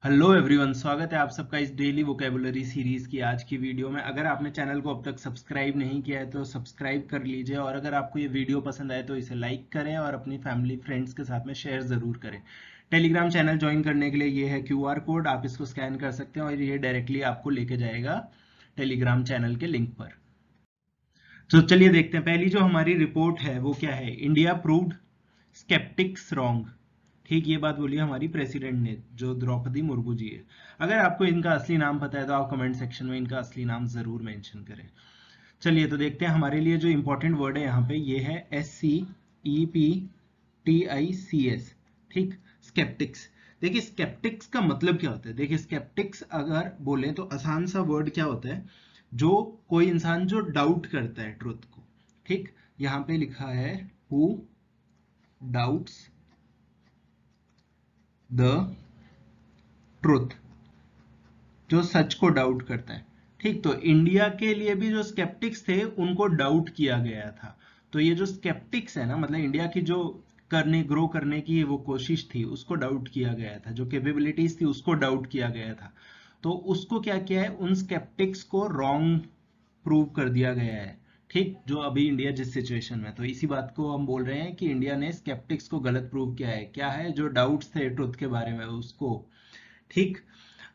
Hello everyone, स्वागत है आप सबका इस डेली वोकेबुलरी सीरीज की आज की वीडियो में। अगर आपने चैनल को अब तक सब्सक्राइब नहीं किया है तो सब्सक्राइब कर लीजिए, और अगर आपको ये वीडियो पसंद आए तो इसे लाइक करें और अपनी फैमिली फ्रेंड्स के साथ में शेयर ज़रूर करें। टेलीग्राम चैनल ज्वाइन करने के लिए ये है क्यूआर कोड, आप इसको स्कैन कर सकते हैं और ये डायरेक्टली आपको लेके जाएगा टेलीग्राम चैनल के लिंक पर। तो चलिए देखते हैं, पहली जो हमारी रिपोर्ट है वो क्या है। India proved sceptics wrong. ठीक, ये बात बोली हमारी प्रेसिडेंट ने, जो द्रौपदी मुर्मू जी है। अगर आपको इनका असली नाम पता है तो आप कमेंट सेक्शन में इनका असली नाम जरूर मेंशन करें। चलिए तो देखते हैं, हमारे लिए जो इंपॉर्टेंट वर्ड है यहाँ पे ये है SCEPTICS। ठीक, स्केप्टिक्स। देखिए स्केप्टिक्स का मतलब क्या होता है। देखिए स्केप्टिक्स अगर बोले तो आसान सा वर्ड क्या होता है, जो कोई इंसान जो डाउट करता है ट्रुथ को। ठीक, यहाँ पे लिखा है हु डाउट्स द ट्रुथ, जो सच को डाउट करता है। ठीक, तो इंडिया के लिए भी जो स्केप्टिक्स थे उनको डाउट किया गया था। तो ये जो स्केप्टिक्स है ना, मतलब इंडिया की जो ग्रो करने की वो कोशिश थी उसको डाउट किया गया था, जो कैपेबिलिटीज थी उसको डाउट किया गया था। तो उसको क्या किया है, उन स्केप्टिक्स को रॉन्ग प्रूव कर दिया गया है। ठीक, जो अभी इंडिया जिस सिचुएशन में, तो इसी बात को हम बोल रहे हैं कि इंडिया ने स्केप्टिक्स को गलत प्रूव किया है। क्या है, जो डाउट्स थे ट्रुथ के बारे में उसको। ठीक,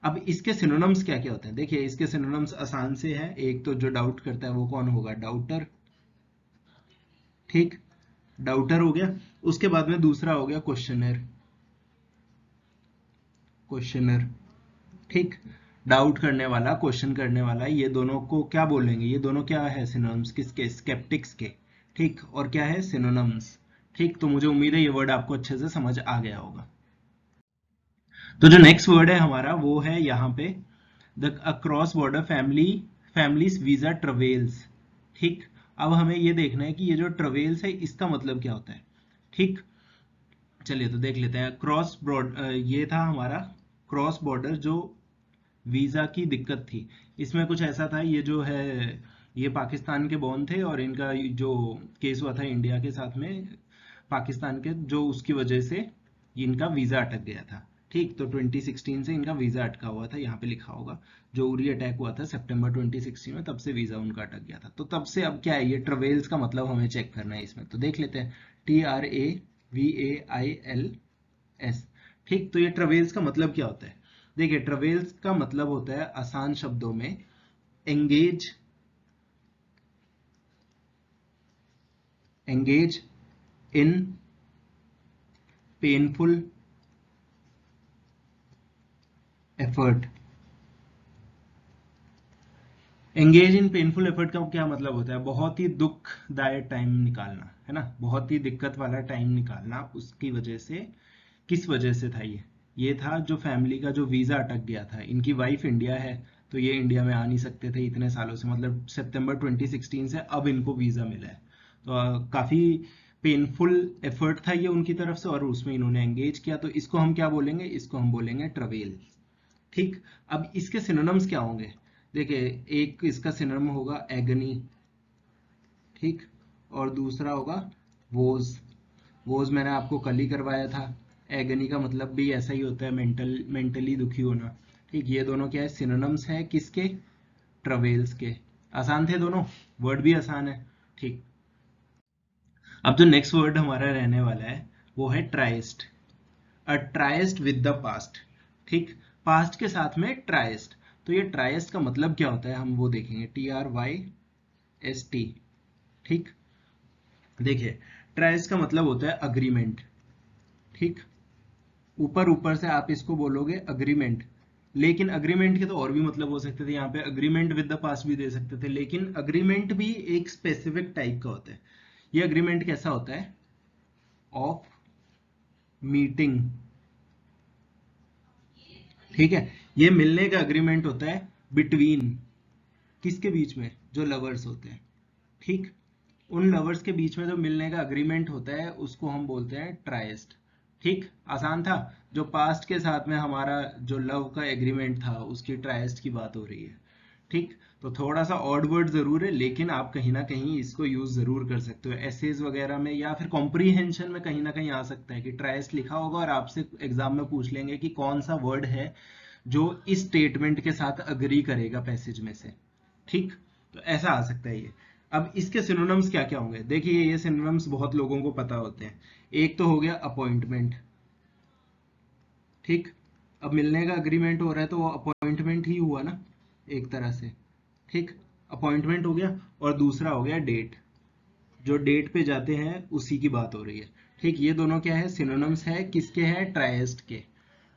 अब इसके सिनोनिम्स क्या क्या होते हैं। देखिए इसके सिनोनिम्स आसान से है। एक तो जो डाउट करता है वो कौन होगा, डाउटर। ठीक, डाउटर हो गया। उसके बाद में दूसरा हो गया क्वेश्चनर। क्वेश्चनर, ठीक, डाउट करने वाला, क्वेश्चन करने वाला, ये दोनों को क्या बोलेंगे, ये दोनों क्या है सिनोनिम्स किसके, स्केप्टिक्स के। ठीक, और क्या है सिनोनिम्स। ठीक, तो मुझे उम्मीद है ये वर्ड आपको अच्छे से समझ आ गया होगा। तो जो नेक्स्ट वर्ड है हमारा वो है यहाँ पे the across border families visa travels. ठीक, अब हमें ये देखना है कि ये जो ट्रेवल्स है इसका मतलब क्या होता है। ठीक, चलिए तो देख लेते हैं। क्रॉस बॉर्डर ये था हमारा क्रॉस बॉर्डर जो वीजा की दिक्कत थी। इसमें कुछ ऐसा था, ये जो है ये पाकिस्तान के बॉर्न थे और इनका जो केस हुआ था इंडिया के साथ में, पाकिस्तान के, जो उसकी वजह से इनका वीजा अटक गया था। ठीक, तो 2016 से इनका वीजा अटका हुआ था, यहाँ पे लिखा होगा। जो उरी अटैक हुआ था सितंबर 2016 में, तब से वीजा उनका अटक गया था। तो तब से अब क्या है, ये ट्रेवल्स का मतलब हमें चेक करना है इसमें। तो देख लेते हैं, TRAVAILS। ठीक, तो ये ट्रेवल्स का मतलब क्या होता है। देखिए ट्रेवल्स का मतलब होता है आसान शब्दों में engage engage in painful effort. Engage in painful effort का क्या मतलब होता है, बहुत ही दुखदायक टाइम निकालना, है ना, बहुत ही दिक्कत वाला टाइम निकालना। उसकी वजह से, किस वजह से था ये था जो फैमिली का जो वीजा अटक गया था। इनकी वाइफ इंडिया है, तो ये इंडिया में आ नहीं सकते थे इतने सालों से, मतलब सितंबर 2016 से अब इनको वीजा मिला है। तो काफी पेनफुल एफर्ट था ये उनकी तरफ से, और उसमें इन्होंने एंगेज किया। तो इसको हम क्या बोलेंगे, इसको हम बोलेंगे ट्रेवल। ठीक, अब इसके सिनोनिम्स क्या होंगे। देखिए एक इसका सिनोनिम होगा एगनी। ठीक, और दूसरा होगा वोज। वोज मैंने आपको कल ही करवाया था। एगनी का मतलब भी ऐसा ही होता है, मेंटली दुखी होना। ठीक, ये दोनों क्या है, सिनोनिम्स है किसके, ट्रेवल्स के। आसान थे दोनों, वर्ड भी आसान है। ठीक, अब जो नेक्स्ट वर्ड हमारा रहने वाला है वो है tryst. A tryst with the past. ठीक, पास्ट के साथ में ट्राइस्ट। तो ये ट्राइस्ट का मतलब क्या होता है हम वो देखेंगे, TRYST। ठीक, देखिए ट्राइस्ट का मतलब होता है अग्रीमेंट। ठीक, ऊपर ऊपर से आप इसको बोलोगे अग्रीमेंट, लेकिन अग्रीमेंट के तो और भी मतलब हो सकते थे। यहाँ पे अग्रीमेंट विद द पास्ट भी दे सकते थे, लेकिन अग्रीमेंट भी एक स्पेसिफिक टाइप का होता है। ये अग्रीमेंट कैसा होता है, ऑफ मीटिंग। ठीक है, ये मिलने का अग्रीमेंट होता है बिटवीन, किसके बीच में, जो लवर्स होते हैं। ठीक, उन लवर्स के बीच में जो मिलने का अग्रीमेंट होता है उसको हम बोलते हैं ट्राइस्ट। ठीक, आसान था। जो पास्ट के साथ में हमारा जो लव का एग्रीमेंट था उसकी ट्राइस्ट की बात हो रही है। ठीक, तो थोड़ा सा ऑड वर्ड जरूर है, लेकिन आप कहीं ना कहीं इसको यूज जरूर कर सकते हो एसेज वगैरह में, या फिर कॉम्प्रीहेंशन में कहीं ना कहीं आ सकता है कि ट्राइस्ट लिखा होगा और आपसे एग्जाम में पूछ लेंगे कि कौन सा वर्ड है जो इस स्टेटमेंट के साथ अग्री करेगा पैसेज में से। ठीक, तो ऐसा आ सकता है ये। अब इसके सिनोनिम्स क्या क्या होंगे, देखिए ये सिनोनिम्स बहुत लोगों को पता होते हैं। एक तो हो गया अपॉइंटमेंट। ठीक, अब मिलने का अग्रीमेंट हो रहा है तो वो अपॉइंटमेंट ही हुआ ना एक तरह से। ठीक, अपॉइंटमेंट हो गया। और दूसरा हो गया डेट, जो डेट पे जाते हैं उसी की बात हो रही है। ठीक, ये दोनों क्या है, सिनोनिम्स है, किसके हैं, ट्राइस्ट के।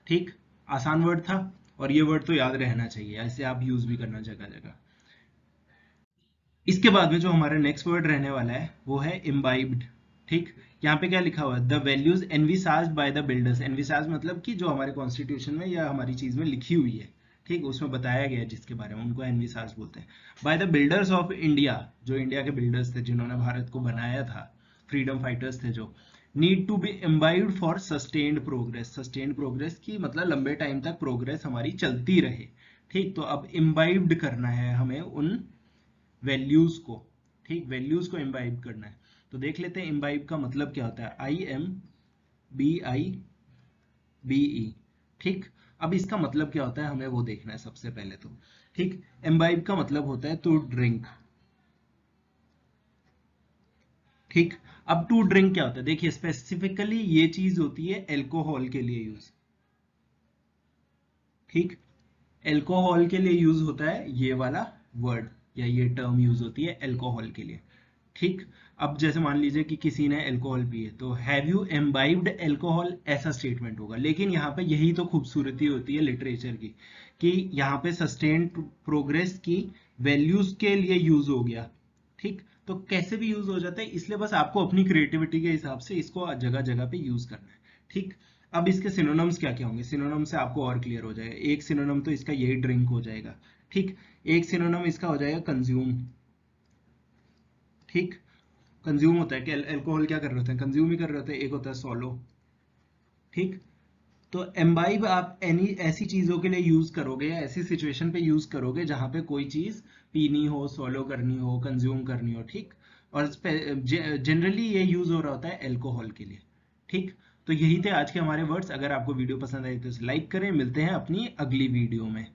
ठीक, आसान वर्ड था, और ये वर्ड तो याद रहना चाहिए, ऐसे आप यूज भी करना जगह जगह। इसके बाद में जो हमारा नेक्स्ट वर्ड रहने वाला है वो है इम्बाइब्ड। ठीक, यहाँ पे क्या लिखा हुआ है, the values envisaged by the builders. Envisage मतलब कि जो हमारे कॉन्स्टिट्यूशन में या हमारी चीज में लिखी हुई है, ठीक, उसमें बताया गया है जिसके बारे में, उनको एनविसाज बोलते हैं। Bye the builders of India, जो इंडिया के बिल्डर्स थे जिन्होंने भारत को बनाया था, फ्रीडम फाइटर्स थे जो, need to be imbibed for sustained progress. Sustained progress की मतलब लंबे टाइम तक प्रोग्रेस हमारी चलती रहे। ठीक, तो अब इम्बाइब्ड करना है हमें उन वैल्यूज को। ठीक, वैल्यूज को इम्बाइब करना है। तो देख लेते हैं इम्बाइब का मतलब क्या होता है, IMBIBE। ठीक, अब इसका मतलब क्या होता है हमें वो देखना है सबसे पहले तो। ठीक, इम्बाइब का मतलब होता है टू ड्रिंक। ठीक, अब टू ड्रिंक क्या होता है, देखिए स्पेसिफिकली ये चीज होती है एल्कोहल के लिए यूज। ठीक, एल्कोहल के लिए यूज होता है ये वाला वर्ड, या ये टर्म यूज होती है एल्कोहल के लिए। ठीक, अब जैसे मान लीजिए कि किसी ने एल्कोहल पी है, तो हैव यू एम्बाइब्ड एल्कोहल, ऐसा स्टेटमेंट होगा। लेकिन यहाँ पे यही तो खूबसूरती होती है लिटरेचर की, कि यहाँ पे सस्टेन प्रोग्रेस की वैल्यूज के लिए यूज हो गया। ठीक, तो कैसे भी यूज हो जाता है, इसलिए बस आपको अपनी क्रिएटिविटी के हिसाब से इसको जगह जगह पे यूज करना है। ठीक, अब इसके सिनोनिम्स क्या क्या होंगे, सिनोनिम से आपको और क्लियर हो जाएगा। एक सिनोनिम तो इसका यही ड्रिंक हो जाएगा। ठीक, एक सिनोनिम इसका हो जाएगा कंज्यूम। ठीक, कंज्यूम होता है कि अल्कोहल क्या कर रहे होते हैं, कंज्यूम ही कर रहे होते हैं। एक होता है सोलो। ठीक, तो एम्बाइब आप एनी ऐसी चीजों के लिए यूज करोगे या ऐसी सिचुएशन पे यूज करोगे जहां पे कोई चीज पीनी हो, सोलो करनी हो, कंज्यूम करनी हो। ठीक, और जनरली ये यूज हो रहा होता है अल्कोहल के लिए। ठीक, तो यही थे आज के हमारे वर्ड्स। अगर आपको वीडियो पसंद आई तो इसे लाइक करें। मिलते हैं अपनी अगली वीडियो में।